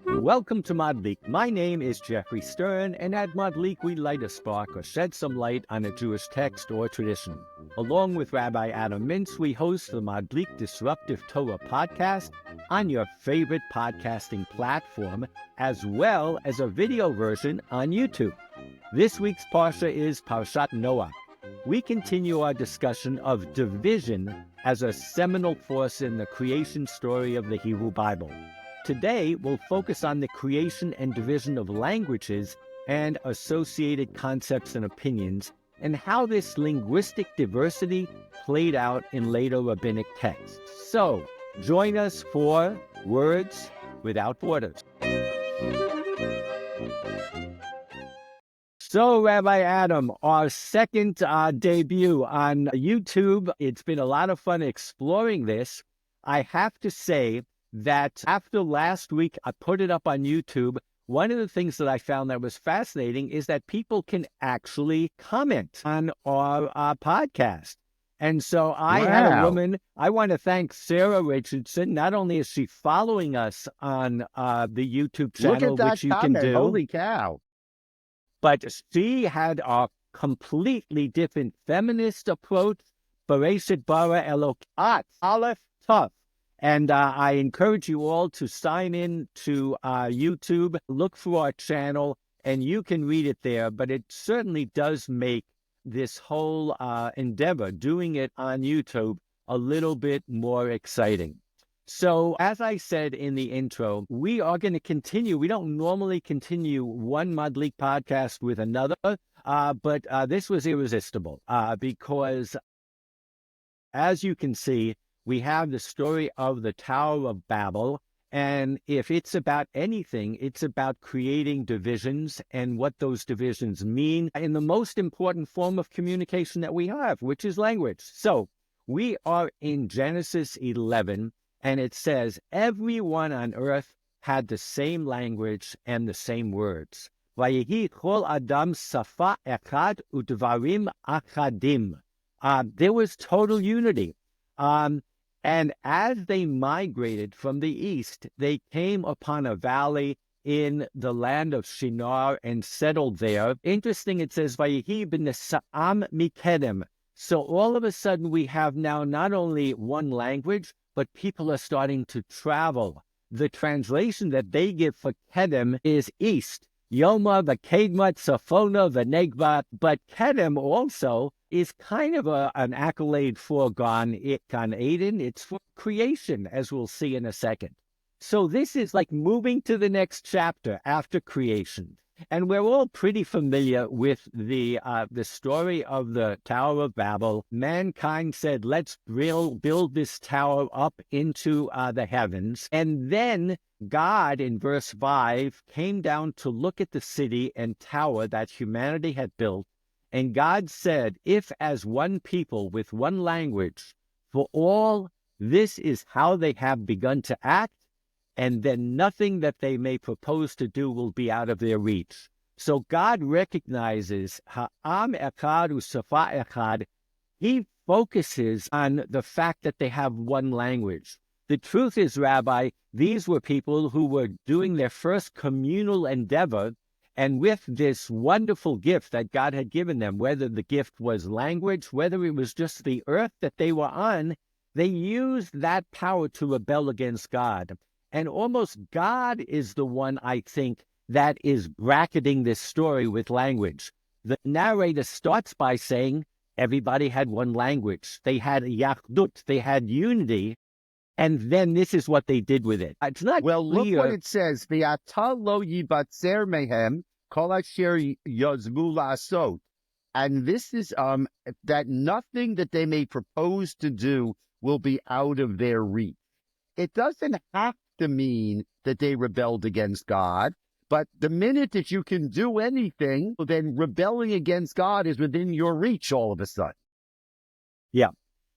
Welcome to Madlik. My name is Geoffrey Stern, and at Madlik we light a spark or shed some light on a Jewish text or tradition. Along with Rabbi Adam Mintz, we host the Madlik Disruptive Torah podcast on your favorite podcasting platform, as well as a video version on YouTube. This week's Parsha is Parashat Noah. We continue our discussion of division as a seminal force in the creation story of the Hebrew Bible. Today, we'll focus on the creation and division of languages and associated concepts and opinions, and how this linguistic diversity played out in later rabbinic texts. So, join us for Words Without Borders. So, Rabbi Adam, our second debut on YouTube. It's been a lot of fun exploring this. I have to say that after last week, I put it up on YouTube. One of the things that I found that was fascinating is that people can actually comment on our podcast. And so I had a woman, I want to thank Sarah Richardson. Not only is she following us on the YouTube channel, which you can do. Holy cow. But she had a completely different feminist approach. Bereshit bara Elokat, Aleph Tov. And I encourage you all to sign in to YouTube, look for our channel, and you can read it there. But it certainly does make this whole endeavor, doing it on YouTube, a little bit more exciting. So, as I said in the intro, we are going to continue. We don't normally continue one Madlik podcast with another, but this was irresistible because, as you can see, we have the story of the Tower of Babel, and if it's about anything, it's about creating divisions and what those divisions mean in the most important form of communication that we have, which is language. So, we are in Genesis 11, and it says, everyone on earth had the same language and the same words. Vayehi kol adam safa echad udvarim achadim. There was total unity. And as they migrated from the east, they came upon a valley in the land of Shinar and settled there. Interesting, it says, Vayehi b'nesa'am mikedem. So all of a sudden we have now not only one language, but people are starting to travel. The translation that they give for Kedem is east. Yoma, v'kedma, tzafona, v'negva. But Kedem also is kind of an accolade for Gan Eden. It's for creation, as we'll see in a second. So this is like moving to the next chapter after creation. And we're all pretty familiar with the story of the Tower of Babel. Mankind said, let's build this tower up into the heavens. And then God, in verse 5, came down to look at the city and tower that humanity had built. And God said, if as one people with one language, for all this is how they have begun to act, and then nothing that they may propose to do will be out of their reach. So God recognizes Ha'am Echad U'Safa Echad. He focuses on the fact that they have one language. The truth is, Rabbi, these were people who were doing their first communal endeavor, and with this wonderful gift that God had given them, whether the gift was language, whether it was just the earth that they were on, they used that power to rebel against God. And almost God is the one, I think, that is bracketing this story with language. The narrator starts by saying everybody had one language. They had yachdut, they had unity, and then this is what they did with it. It's not clear. Look what it says. V'ata lo yibatzer mehem kol asher yazmu la'asot. And this is that nothing that they may propose to do will be out of their reach. It doesn't have to mean that they rebelled against God, but the minute that you can do anything, then rebelling against God is within your reach all of a sudden. Yeah.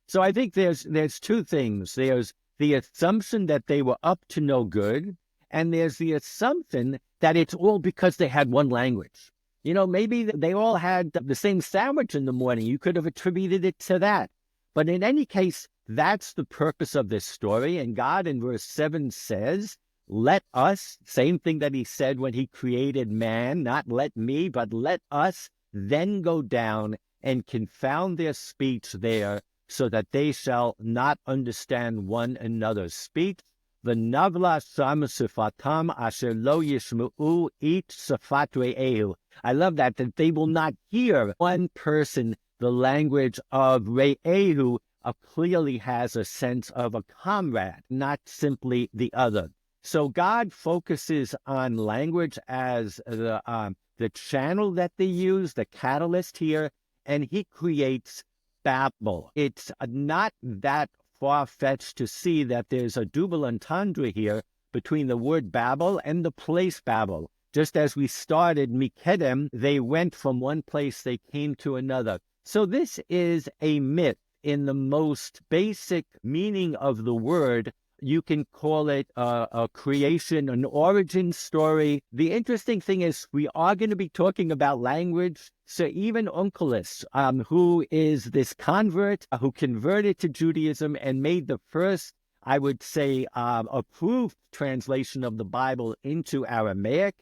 So I think there's two things. There's the assumption that they were up to no good, and there's the assumption that it's all because they had one language. You know, maybe they all had the same sandwich in the morning. You could have attributed it to that. But in any case, that's the purpose of this story. And God in verse 7 says, let us, same thing that he said when he created man, not let me, but let us then go down and confound their speech there, so that they shall not understand one another's speech. V'navla sham sifatam asher lo yishma'u it sifat re'ehu. I love that they will not hear one person the language of re'ehu clearly has a sense of a comrade, not simply the other. So God focuses on language as the channel that they use, the catalyst here, and he creates Babel. It's not that far-fetched to see that there's a double entendre here between the word Babel and the place Babel. Just as we started Mikedem, they went from one place, they came to another. So this is a myth in the most basic meaning of the word. You can call it a creation, an origin story. The interesting thing is we are going to be talking about language. So even Onkelos, who is this convert, who converted to Judaism and made the first, I would say, approved translation of the Bible into Aramaic,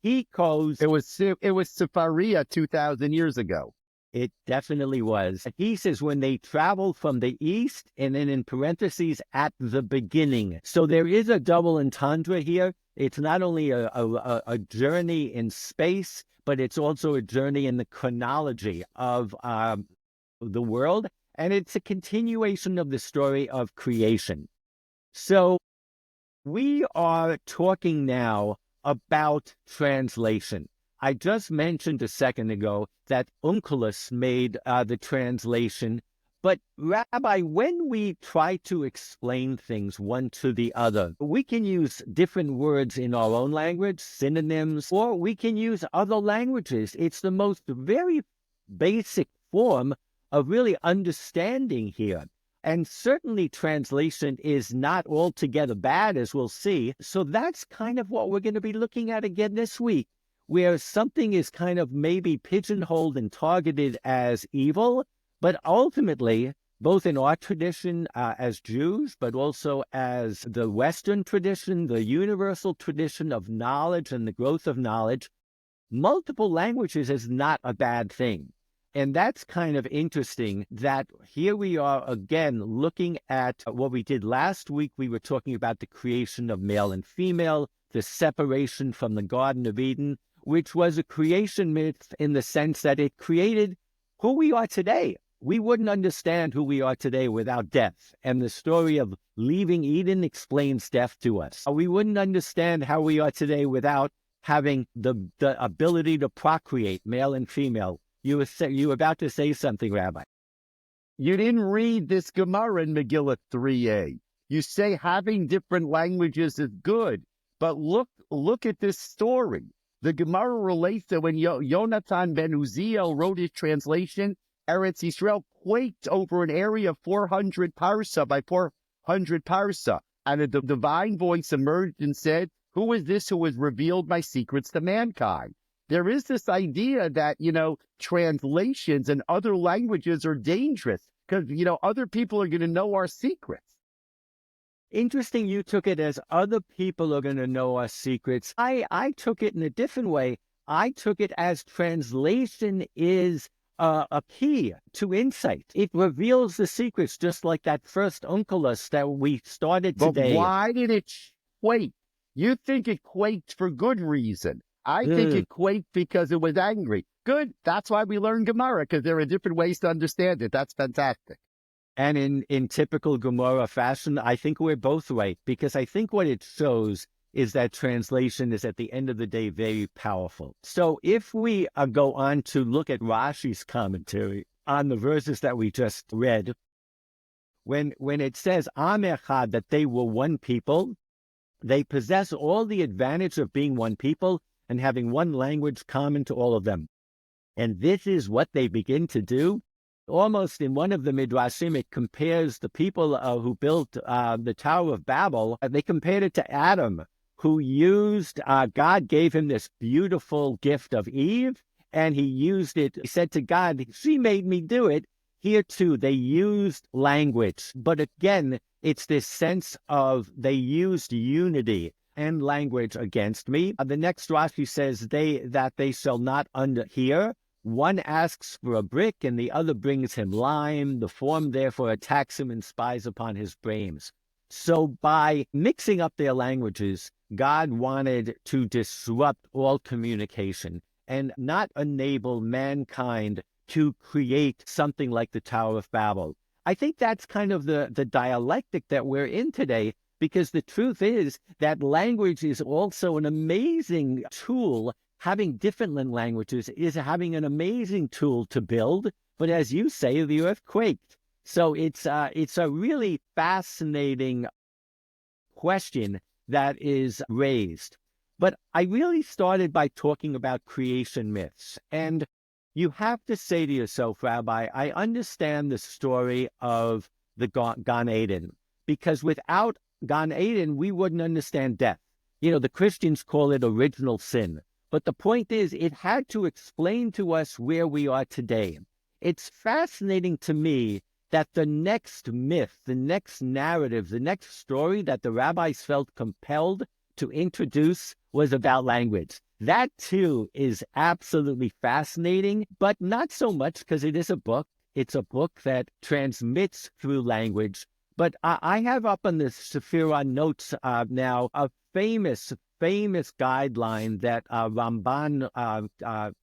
he goes... It was Sefaria 2,000 years ago. It definitely was. He says when they travel from the east, and then in parentheses, at the beginning. So there is a double entendre here. It's not only a journey in space, but it's also a journey in the chronology of the world. And it's a continuation of the story of creation. So we are talking now about translation. I just mentioned a second ago that Onkelos made the translation. But Rabbi, when we try to explain things one to the other, we can use different words in our own language, synonyms, or we can use other languages. It's the most very basic form of really understanding here. And certainly translation is not altogether bad, as we'll see. So that's kind of what we're going to be looking at again this week, where something is kind of maybe pigeonholed and targeted as evil, but ultimately, both in our tradition as Jews, but also as the Western tradition, the universal tradition of knowledge and the growth of knowledge, multiple languages is not a bad thing. And that's kind of interesting that here we are again looking at what we did last week. We were talking about the creation of male and female, the separation from the Garden of Eden, which was a creation myth in the sense that it created who we are today. We wouldn't understand who we are today without death. And the story of leaving Eden explains death to us. We wouldn't understand how we are today without having the ability to procreate, male and female. You were about to say something, Rabbi. You didn't read this Gemara in Megillah 3a. You say having different languages is good, but look at this story. The Gemara relates that when Yonatan ben Uziel wrote his translation, Eretz Yisrael quaked over an area of 400 parsa by 400 parsa. And a divine voice emerged and said, "Who is this who has revealed my secrets to mankind?" There is this idea that, translations in other languages are dangerous because, other people are going to know our secrets. Interesting you took it as other people are going to know our secrets. I took it in a different way. I took it as translation is a key to insight. It reveals the secrets, just like that first Onkelos that we started today. But why did it quake? You think it quaked for good reason. I think it quaked because it was angry. Good. That's why we learn Gemara, because there are different ways to understand it. That's fantastic. And in typical Gemara fashion, I think we're both right, because I think what it shows is that translation is at the end of the day very powerful. So if we go on to look at Rashi's commentary on the verses that we just read, when it says Am Echad, that they were one people, they possess all the advantage of being one people and having one language common to all of them. And this is what they begin to do. Almost in one of the Midrashim, it compares the people who built the Tower of Babel. They compared it to Adam, who used, God gave him this beautiful gift of Eve, and he used it. He said to God, "She made me do it." here too, they used language, but again, it's this sense of they used unity and language against me. The next Rashi says that they shall not hear. One asks for a brick and the other brings him lime. The form therefore attacks him and spies upon his brains. So by mixing up their languages, God wanted to disrupt all communication and not enable mankind to create something like the Tower of Babel. I think that's kind of the dialectic that we're in today, because the truth is that language is also an amazing tool. Having different languages is having an amazing tool to build, but as you say, the earth quaked. So it's a really fascinating question that is raised. But I really started by talking about creation myths. And you have to say to yourself, Rabbi, I understand the story of the Gan Eden, because without Gan Eden, we wouldn't understand death. You know, the Christians call it original sin. But the point is, it had to explain to us where we are today. It's fascinating to me that the next myth, the next narrative, the next story that the rabbis felt compelled to introduce was about language. That too is absolutely fascinating, but not so much because it is a book. It's a book that transmits through language. But I have up on the Sephirah notes now a famous guideline that Ramban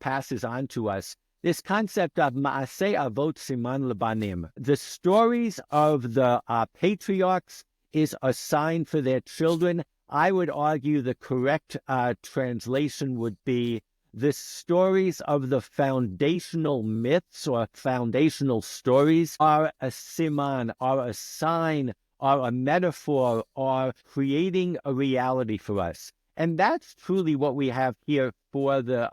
passes on to us. This concept of Ma'aseh Avot Siman Lebanim. The stories of the patriarchs is a sign for their children. I would argue the correct translation would be the stories of the foundational myths or foundational stories are a siman, are a sign, are a metaphor, are creating a reality for us. And that's truly what we have here for the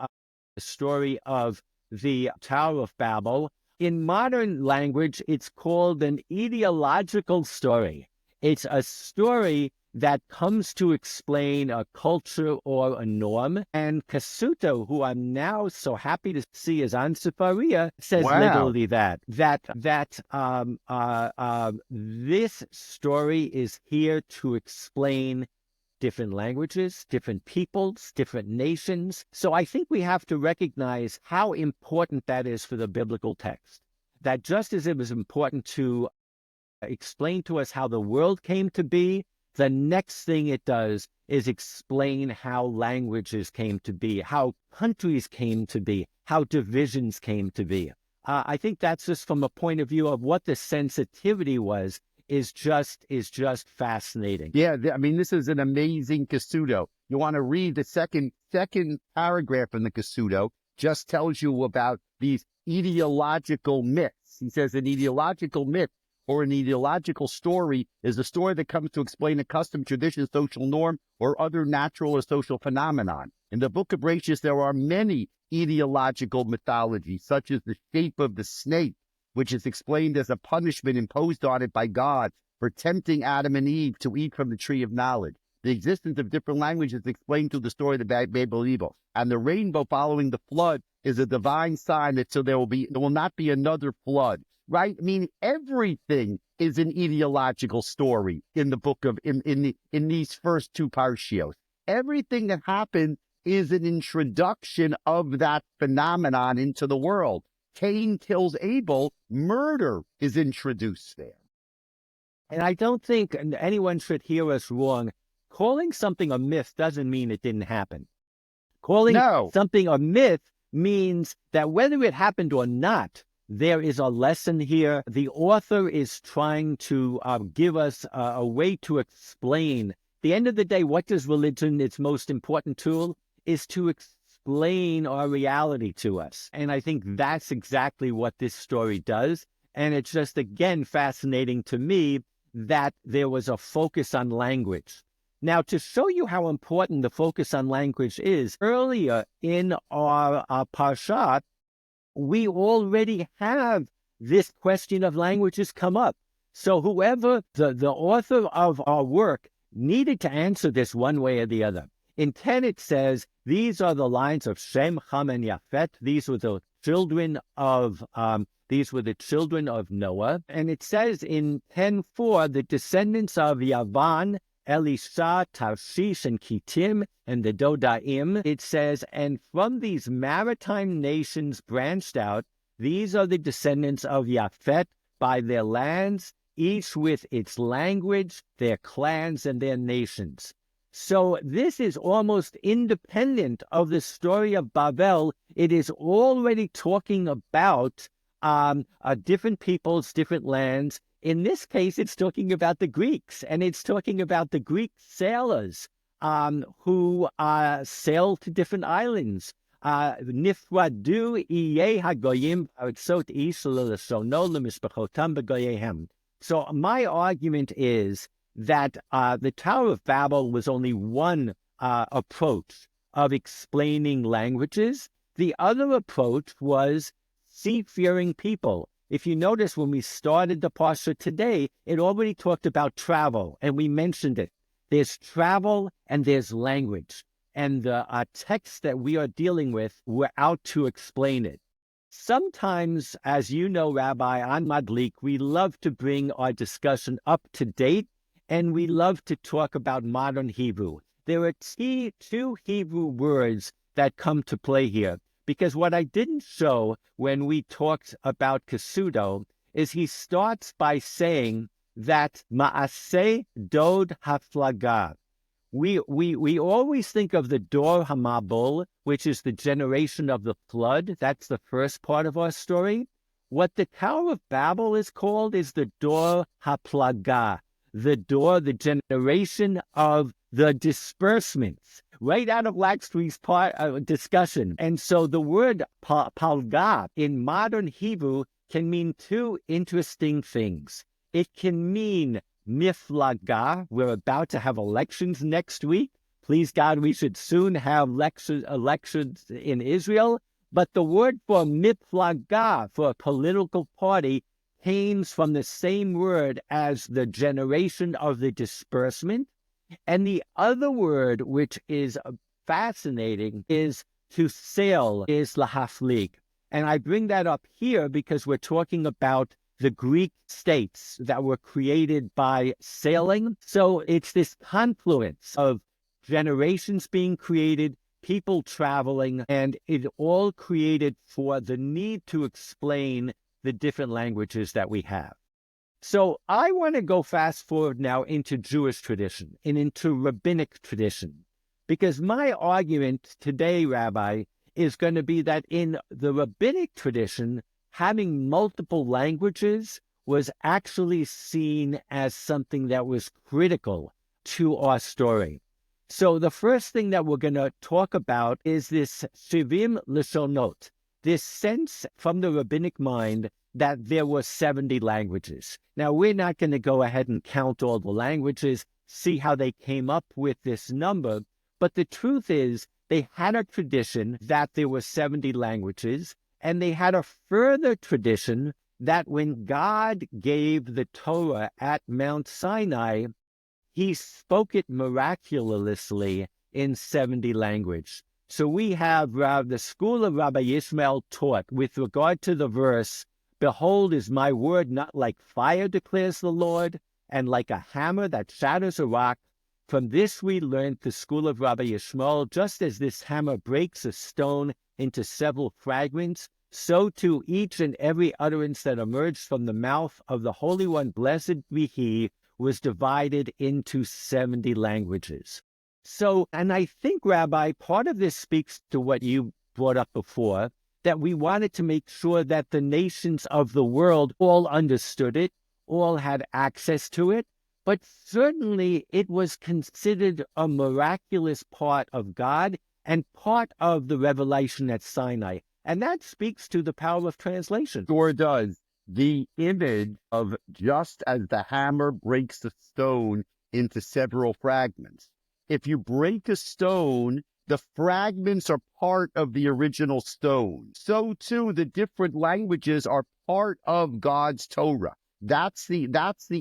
story of the Tower of Babel. In modern language, it's called an ideological story. It's a story that comes to explain a culture or a norm. And Kasuto, who I'm now so happy to see is on Sephariah, says literally that this story is here to explain different languages, different peoples, different nations. So I think we have to recognize how important that is for the biblical text. That just as it was important to explain to us how the world came to be, the next thing it does is explain how languages came to be, how countries came to be, how divisions came to be. I think that's just from a point of view of what the sensitivity was, is just fascinating. Yeah, I mean, this is an amazing Kasuto. You want to read the second paragraph in the Kasuto, just tells you about these ideological myths. He says an ideological myth or an ideological story is a story that comes to explain a custom, tradition, social norm, or other natural or social phenomenon. In the book of Bereshit, there are many ideological mythologies, such as the shape of the snake, which is explained as a punishment imposed on it by God for tempting Adam and Eve to eat from the tree of knowledge. The existence of different languages is explained through the story of the Babel. And the rainbow following the flood is a divine sign that there will not be another flood. Right? I mean, everything is an ideological story in the book of in these first two parshios. Everything that happened is an introduction of that phenomenon into the world. Cain kills Abel, murder is introduced there. And I don't think anyone should hear us wrong. Calling something a myth doesn't mean it didn't happen. Calling something a myth means that whether it happened or not, there is a lesson here. The author is trying to give us a way to explain. At the end of the day, what does religion, its most important tool, is to explain our reality to us. And I think that's exactly what this story does. And it's just, again, fascinating to me that there was a focus on language. Now, to show you how important the focus on language is, earlier in our Parshat, we already have this question of languages come up. So whoever, the author of our work, needed to answer this one way or the other. In 10, it says, these are the lines of Shem, Ham, and Yafet. These were the children of These were the children of Noah. And it says in 10:4, the descendants of Yavan, Elisha, Tarshish, and Kittim, and the Dodaim. It says, and from these maritime nations branched out, these are the descendants of Japhet by their lands, each with its language, their clans, and their nations. So this is almost independent of the story of Babel. It is already talking about different peoples, different lands. In this case, it's talking about the Greeks, and it's talking about the Greek sailors who sailed to different islands. Nifradu iye hagoyim artsot ish leleshono lemishpachotam begoyehem. So my argument is that the Tower of Babel was only one approach of explaining languages. The other approach was seafaring people. If you notice, when we started the Parsha today, it already talked about travel, and we mentioned it. There's travel and there's language. And the texts that we are dealing with were out to explain it. Sometimes, as you know, Rabbi, on Madlik, we love to bring our discussion up to date, and we love to talk about modern Hebrew. There are two Hebrew words that come to play here, because what I didn't show when we talked about Kasudo is he starts by saying that Ma'aseh Dod Haflaga. We always think of the Dor HaMabul, which is the generation of the flood. That's the first part of our story. What the Tower of Babel is called is the Dor HaPlaga, the generation of the disbursements, right out of Laxtri's discussion. And so the word palga in modern Hebrew can mean two interesting things. It can mean miflaga. We're about to have elections next week. Please God, we should soon have elections in Israel. But the word for miflaga, for a political party, came from the same word as the generation of the disbursement. And the other word, which is fascinating, is to sail, is lahaflig. And I bring that up here because we're talking about the Greek states that were created by sailing. So it's this confluence of generations being created, people traveling, and it all created for the need to explain the different languages that we have. So I want to go fast forward now into Jewish tradition and into rabbinic tradition, because my argument today, Rabbi, is going to be that in the rabbinic tradition, having multiple languages was actually seen as something that was critical to our story. So the first thing that we're going to talk about is this shivim lishonot, this sense from the rabbinic mind that there were 70 languages. Now, we're not going to go ahead and count all the languages, see how they came up with this number, but the truth is they had a tradition that there were 70 languages, and they had a further tradition that when God gave the Torah at Mount Sinai, he spoke it miraculously in 70 language. So we have the school of Rabbi Ishmael taught with regard to the verse, "Behold, is my word not like fire, declares the Lord, and like a hammer that shatters a rock." From this we learned the school of Rabbi Ishmael, just as this hammer breaks a stone into several fragments, so too each and every utterance that emerged from the mouth of the Holy One, blessed be he, was divided into 70 languages. So, and I think, Rabbi, part of this speaks to what you brought up before, that we wanted to make sure that the nations of the world all understood it, all had access to it, but certainly it was considered a miraculous part of God and part of the revelation at Sinai. And that speaks to the power of translation. Sure does. The image of just as the hammer breaks the stone into several fragments. If you break a stone, the fragments are part of the original stone. So too, the different languages are part of God's Torah. That's the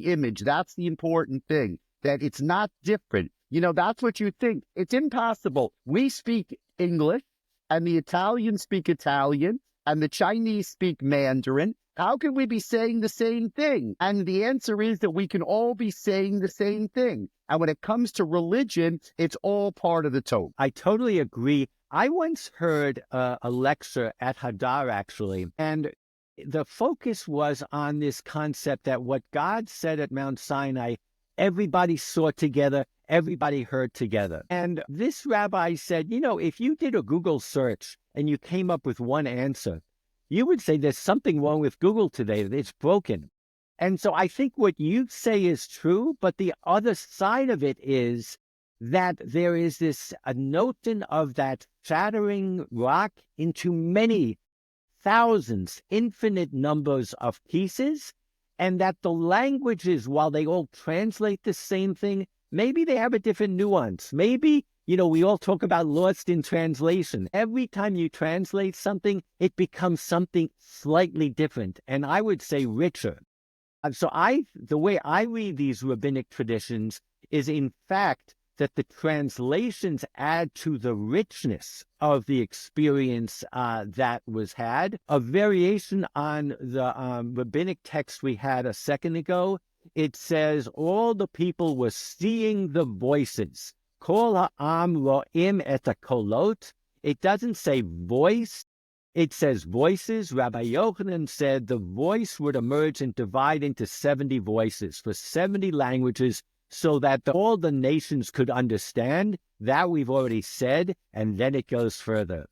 image. That's the important thing, that it's not different. You know, that's what you think. It's impossible. We speak English, and the Italians speak Italian, and the Chinese speak Mandarin, How can we be saying the same thing? And the answer is that we can all be saying the same thing. And when it comes to religion, it's all part of the Torah. I totally agree. I once heard a lecture at Hadar, actually, and the focus was on this concept that what God said at Mount Sinai, everybody saw together, everybody heard together. And this rabbi said, if you did a Google search and you came up with one answer, you would say there's something wrong with Google today, that it's broken. And so I think what you say is true, but the other side of it is that there is this a notion of that shattering rock into many thousands, infinite numbers of pieces, and that the languages, while they all translate the same thing, maybe they have a different nuance. Maybe, we all talk about lost in translation. Every time you translate something, it becomes something slightly different, and I would say richer. So the way I read these rabbinic traditions is, in fact, that the translations add to the richness of the experience that was had. A variation on the rabbinic text we had a second ago, it says all the people were seeing the voices. Kol ha'am ro'im et kolot. It doesn't say voice. It says voices. Rabbi Yochanan said the voice would emerge and divide into 70 voices for 70 languages, so that all the nations could understand. That we've already said, and then it goes further.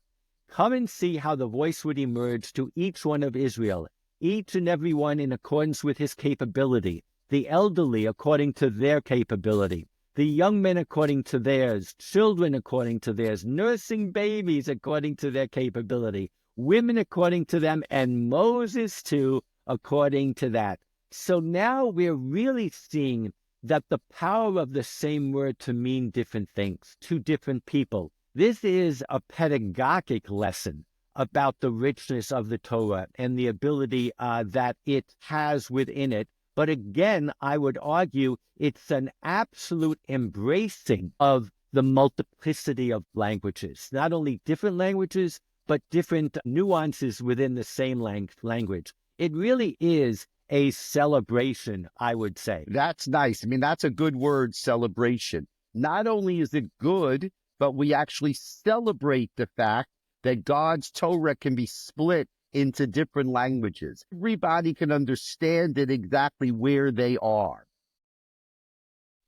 Come and see how the voice would emerge to each one of Israel, each and every one in accordance with his capability, the elderly according to their capability, the young men according to theirs, children according to theirs, nursing babies according to their capability, women according to them, and Moses too according to that. So now we're really seeing that the power of the same word to mean different things to different people. This is a pedagogic lesson about the richness of the Torah and the ability that it has within it. But again, I would argue it's an absolute embracing of the multiplicity of languages, not only different languages, but different nuances within the same language. It really is a celebration, I would say. That's nice. I mean, that's a good word, celebration. Not only is it good, but we actually celebrate the fact that God's Torah can be split into different languages. Everybody can understand it exactly where they are.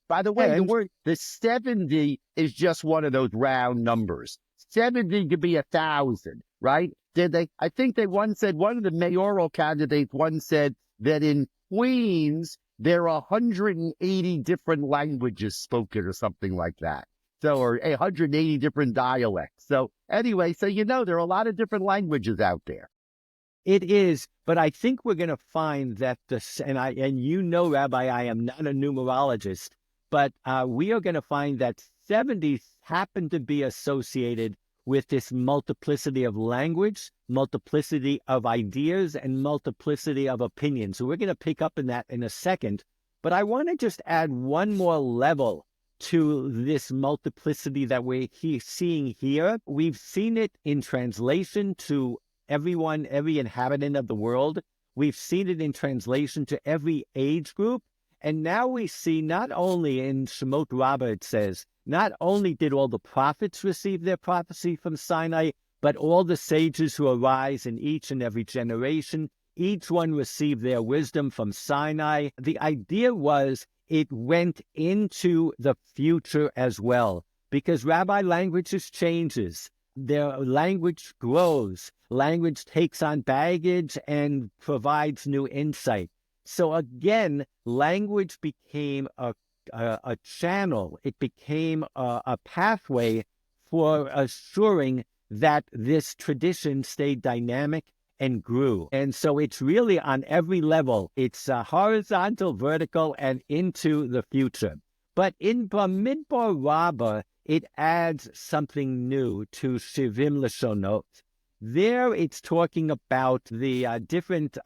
By the way, the 70 is just one of those round numbers. 70 could be 1,000, right? I think they once said, one of the mayoral candidates once said that in Queens, there are 180 different languages spoken or something like that. So, or 180 different dialects. So anyway, there are a lot of different languages out there. It is, but I think we're going to find that Rabbi, I am not a numerologist, but we are going to find that 70 happen to be associated with this multiplicity of language, multiplicity of ideas, and multiplicity of opinions. So we're going to pick up in that in a second. But I want to just add one more level to this multiplicity that we're seeing here. We've seen it in translation to everyone, every inhabitant of the world. We've seen it in translation to every age group. And now we see not only in Shemot Rabbah, it says, not only did all the prophets receive their prophecy from Sinai, but all the sages who arise in each and every generation, each one received their wisdom from Sinai. The idea was it went into the future as well, because Rabbi languages changes. Their language grows. Language takes on baggage and provides new insight. So again, language became a channel. It became a pathway for assuring that this tradition stayed dynamic and grew. And so it's really on every level. It's horizontal, vertical, and into the future. But in Bamidbar Rabbah, it adds something new to Shivim Lashonot. There it's talking about the different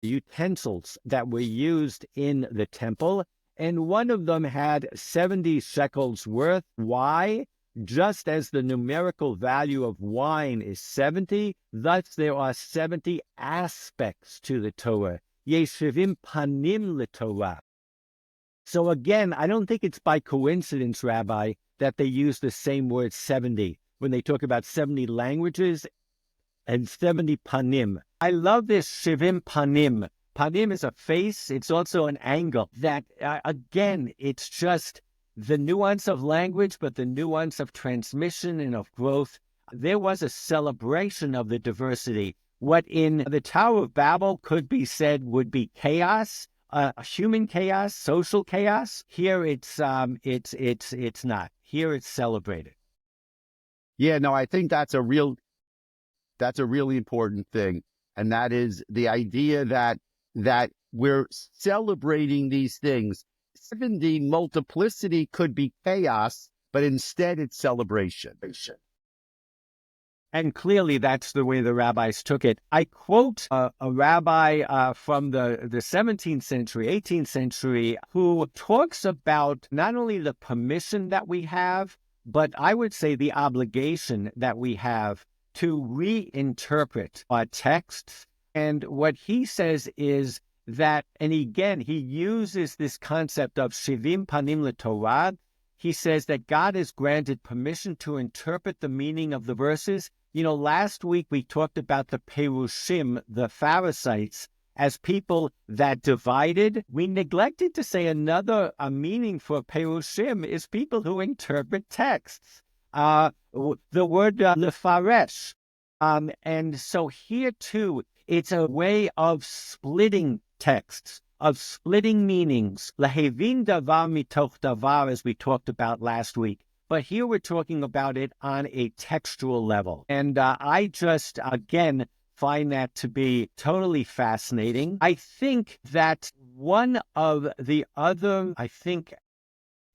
utensils that were used in the temple, and one of them had 70 shekels worth. Why? Just as the numerical value of wine is 70, thus there are 70 aspects to the Torah. Yeshivim panim l'Torah. So again, I don't think it's by coincidence, Rabbi, that they use the same word 70 when they talk about 70 languages and 70 panim. I love this shivim panim. Panim is a face. It's also an angle. That, again, it's just the nuance of language, but the nuance of transmission and of growth. There was a celebration of the diversity. What in the Tower of Babel could be said would be chaos, human chaos, social chaos. Here it's not. Here it's celebrated. Yeah, no, I think that's a really important thing. And that is the idea that we're celebrating these things. 70 multiplicity could be chaos, but instead it's celebration. And clearly that's the way the rabbis took it. I quote a rabbi from the 17th century, 18th century, who talks about not only the permission that we have, but I would say the obligation that we have to reinterpret our texts. And what he says is that, and again, he uses this concept of shivim panim l'Torah. He says that God has granted permission to interpret the meaning of the verses. You know, last week we talked about the Perushim, the Pharisees, as people that divided. We neglected to say another meaning for Perushim is people who interpret texts. The word lefaresh. And so here too, it's a way of splitting texts, of splitting meanings. Lahevin davar mitoch davar, as we talked about last week. But here we're talking about it on a textual level. And I just, again, find that to be totally fascinating. I think that one of the other,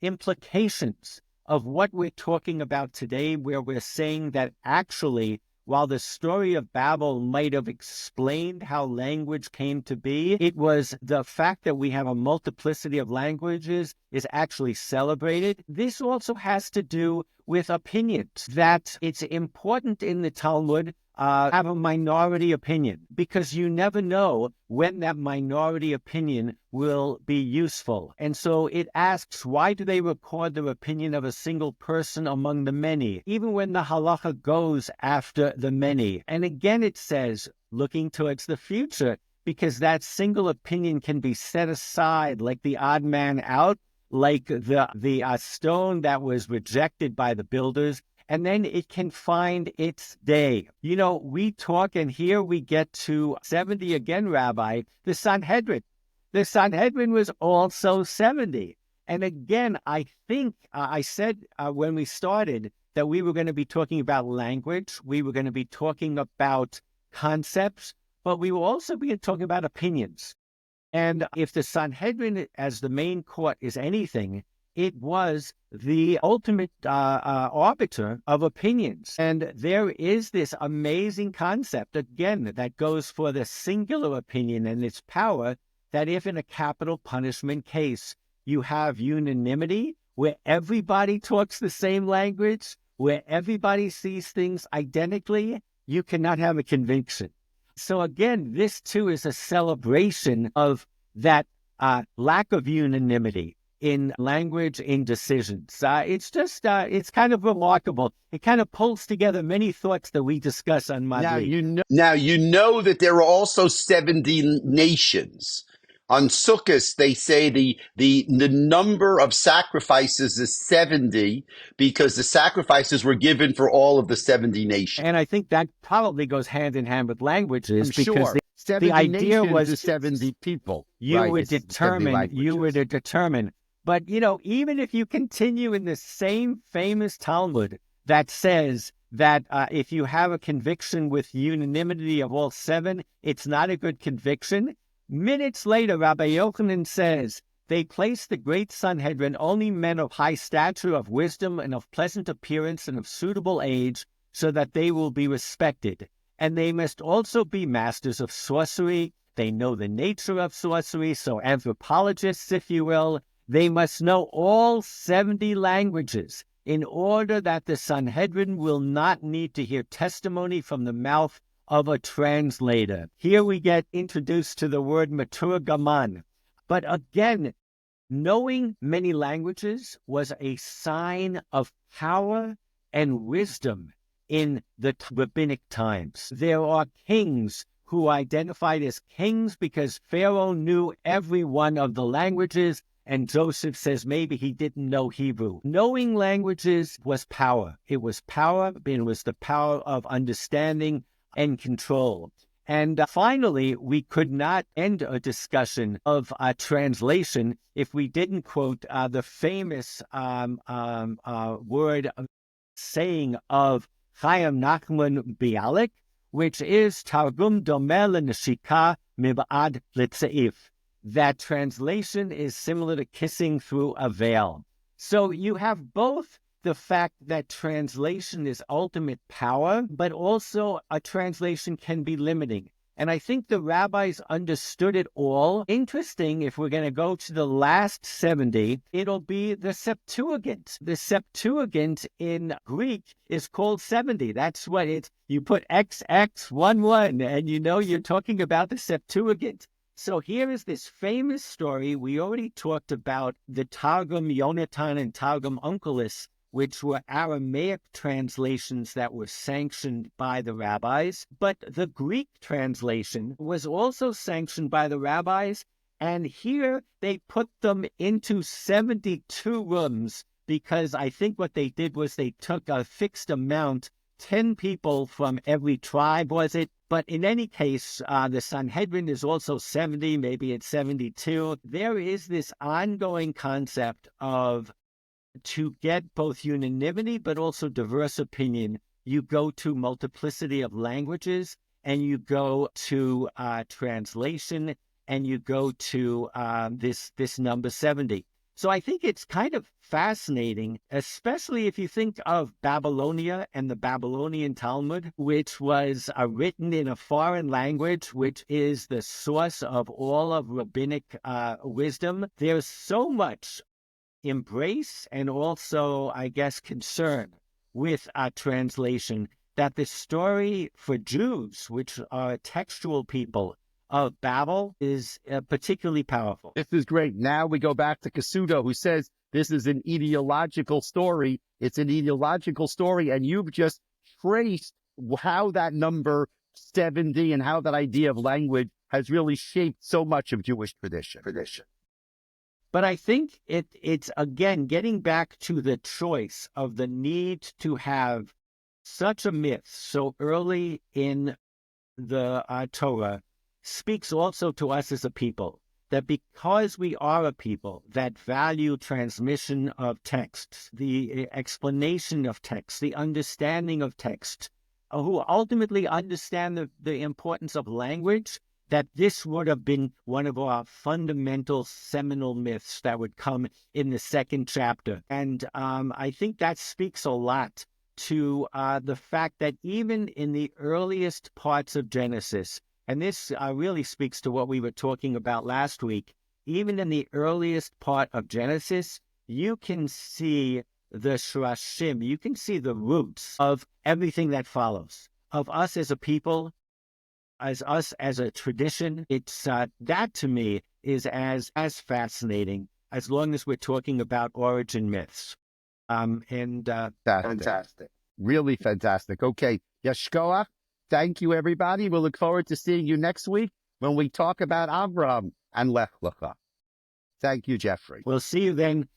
implications of what we're talking about today, where we're saying that actually, while the story of Babel might have explained how language came to be, it was the fact that we have a multiplicity of languages is actually celebrated. This also has to do with opinions, that it's important in the Talmud have a minority opinion, because you never know when that minority opinion will be useful. And so it asks, why do they record the opinion of a single person among the many, even when the halacha goes after the many? And again, it says, looking towards the future, because that single opinion can be set aside like the odd man out, like the stone that was rejected by the builders, and then it can find its day. You know, we talk, and here we get to 70 again, Rabbi, the Sanhedrin. The Sanhedrin was also 70. And again, I think I said when we started that we were going to be talking about language, we were going to be talking about concepts, but we will also be talking about opinions. And if the Sanhedrin as the main court is anything, it was the ultimate arbiter of opinions. And there is this amazing concept, again, that goes for the singular opinion and its power, that if in a capital punishment case you have unanimity, where everybody talks the same language, where everybody sees things identically, you cannot have a conviction. So again, this too is a celebration of that lack of unanimity in language, in decisions. It's just, it's kind of remarkable. It kind of pulls together many thoughts that we discuss on Madlik. Now, you know that there are also 70 nations. On Sukkot, they say the number of sacrifices is 70 because the sacrifices were given for all of the 70 nations. And I think that probably goes hand in hand with languages, I'm because sure. the idea was 70 people. You right? would determine. But, you know, even if you continue in the same famous Talmud that says that if you have a conviction with unanimity of all 7, it's not a good conviction. Minutes later, Rabbi Yochanan says, they placed the great Sanhedrin, only men of high stature, of wisdom, and of pleasant appearance, and of suitable age, so that they will be respected. And they must also be masters of sorcery. They know the nature of sorcery, so anthropologists, if you will. They must know all 70 languages. in order that the Sanhedrin will not need to hear testimony from the mouth of a translator. Here we get introduced to the word maturgaman. But again, knowing many languages was a sign of power and wisdom in the rabbinic times. There are kings who identified as kings because Pharaoh knew every one of the languages, and Joseph says maybe he didn't know Hebrew. Knowing languages was power. It was power, and it was the power of understanding and control. And finally, we could not end a discussion of translation if we didn't quote the famous saying of Chaim Nachman Bialik, which is Targum Domel Neshika Mibad Litzeif. That translation is similar to kissing through a veil. So you have both the fact that translation is ultimate power, but also a translation can be limiting. And I think the rabbis understood it all. Interesting, if we're going to go to the last 70, it'll be the Septuagint. The Septuagint in Greek is called 70. That's what you put XX11, and you know you're talking about the Septuagint. So here is this famous story. We already talked about the Targum Yonatan and Targum Onkelos, which were Aramaic translations that were sanctioned by the rabbis. But the Greek translation was also sanctioned by the rabbis, and here they put them into 72 rooms because I think what they did was they took a fixed amount, 10 people from every tribe, was it? But in any case, the Sanhedrin is also 70, maybe it's 72. There is this ongoing concept of, to get both unanimity but also diverse opinion, you go to multiplicity of languages, and you go to translation, and you go to this number 70. So I think it's kind of fascinating, especially if you think of Babylonia and the Babylonian Talmud, which was written in a foreign language, which is the source of all of rabbinic wisdom. There's so much embrace and also, I guess, concern with translation that the story for Jews, which are textual people of Babel, is particularly powerful. This is great. Now we go back to Kasudo, who says this is an ideological story. It's an ideological story, and you've just traced how that number 70 and how that idea of language has really shaped so much of Jewish tradition. But I think it's, again, getting back to the choice of the need to have such a myth so early in the Torah speaks also to us as a people, that because we are a people that value transmission of texts, the explanation of text, the understanding of text, who ultimately understand the importance of language, that this would have been one of our fundamental seminal myths that would come in the second chapter. And I think that speaks a lot to the fact that even in the earliest parts of Genesis, and this really speaks to what we were talking about last week, even in the earliest part of Genesis, you can see the shrashim, you can see the roots of everything that follows, of us as a people, as us as a tradition. It's that to me is as fascinating as long as we're talking about origin myths. Fantastic. Really fantastic. Okay. Yashkoach. Thank you, everybody. We'll look forward to seeing you next week when we talk about Abraham and Lech Lecha. Thank you, Geoffrey. We'll see you then.